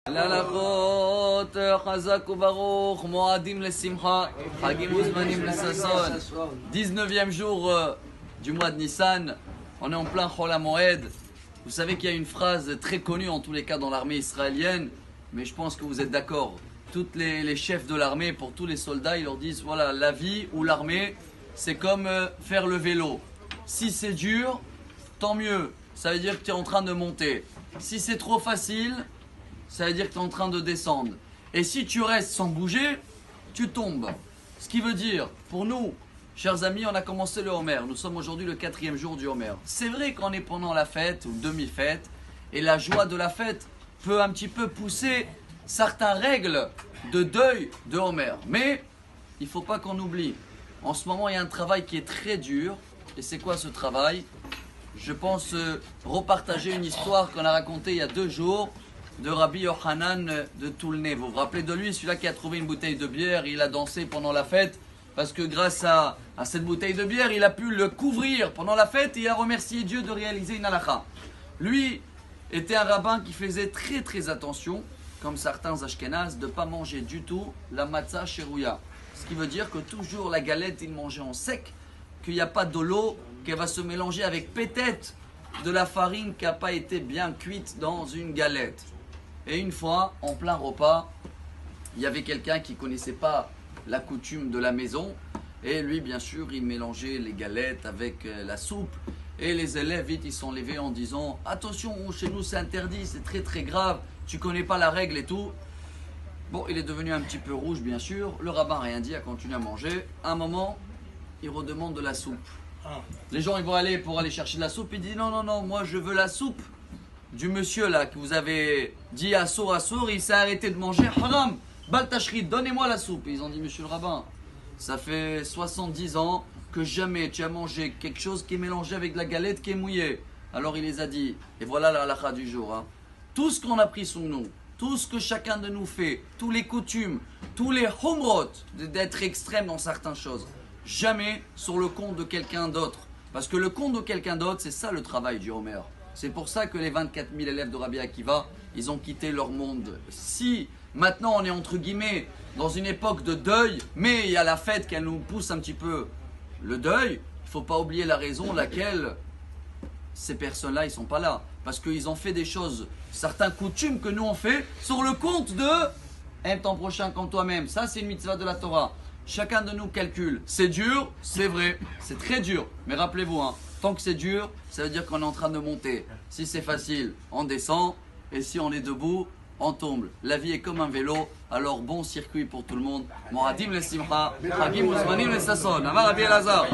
להלכות חזק וברוך, מועדים לשמחה, חגים וזמנים לששון. 19e jour du mois de Nissan, on est en plein Chol HaMoed. Vous savez qu'il y a une phrase très connue en tous les cas dans l'armée israélienne, mais je pense que vous êtes d'accord. Tous les chefs de l'armée, pour tous les soldats, ils leur disent voilà, la vie ou l'armée, c'est comme faire le vélo. Si c'est dur, tant mieux, ça veut dire que tu es en train de monter. Si c'est trop facile, ça veut dire que tu es en train de descendre. Et si tu restes sans bouger, tu tombes. Ce qui veut dire, pour nous, chers amis, on a commencé le Homer. Nous sommes aujourd'hui le 4e jour du Homer. C'est vrai qu'on est pendant la fête ou demi-fête, et la joie de la fête peut un petit peu pousser certaines règles de deuil de Homer. Mais il ne faut pas qu'on oublie. En ce moment, il y a un travail qui est très dur. Et c'est quoi ce travail? Je pense repartager une histoire qu'on a racontée il y a 2 jours de Rabbi Yochanan de Toulné. Vous vous rappelez de lui, celui-là qui a trouvé une bouteille de bière, il a dansé pendant la fête parce que grâce à cette bouteille de bière, il a pu le couvrir pendant la fête et il a remercié Dieu de réaliser une halakha. Lui était un rabbin qui faisait très très attention, comme certains ashkénazes, de ne pas manger du tout la matzah sherouya. Ce qui veut dire que toujours la galette, il mangeait en sec, qu'il n'y a pas de l'eau, qu'elle va se mélanger avec peut-être de la farine qui n'a pas été bien cuite dans une galette. Et une fois, en plein repas, il y avait quelqu'un qui ne connaissait pas la coutume de la maison. Et lui, bien sûr, il mélangeait les galettes avec la soupe. Et les élèves, vite, ils sont levés en disant « Attention, chez nous, c'est interdit, c'est très très grave, tu ne connais pas la règle et tout. » Bon, il est devenu un petit peu rouge, bien sûr. Le rabbin n'a rien dit, a continué à manger. À un moment, il redemande de la soupe. Les gens, ils vont aller pour aller chercher de la soupe. Il dit « Non, non, non, moi, je veux la soupe du monsieur là que vous avez dit assour, il s'est arrêté de manger. Haram, baltachrit, donnez-moi la soupe. » Et ils ont dit « Monsieur le rabbin, ça fait 70 ans que jamais tu as mangé quelque chose qui est mélangé avec de la galette qui est mouillée. » Alors il les a dit, et voilà la halakha du jour. Hein. Tout ce qu'on a pris sur nous, tout ce que chacun de nous fait, tous les coutumes, tous les humrot, d'être extrême dans certaines choses, jamais sur le compte de quelqu'un d'autre. Parce que le compte de quelqu'un d'autre, c'est ça le travail du Homer. C'est pour ça que les 24 000 élèves de Rabbi Akiva, ils ont quitté leur monde. Si maintenant on est entre guillemets dans une époque de deuil, mais il y a la fête qui nous pousse un petit peu le deuil, il ne faut pas oublier la raison laquelle ces personnes-là, ils ne sont pas là. Parce qu'ils ont fait des choses, certaines coutumes que nous on fait, sur le compte de aime ton prochain comme toi-même. Ça, c'est une mitzvah de la Torah. Chacun de nous calcule. C'est dur, c'est vrai, c'est très dur. Mais rappelez-vous, hein, tant que c'est dur, ça veut dire qu'on est en train de monter. Si c'est facile, on descend. Et si on est debout, on tombe. La vie est comme un vélo. Alors bon circuit pour tout le monde. Moradim le simcha, hagim uzmanim le sasson. Amar Rabbi Elazar.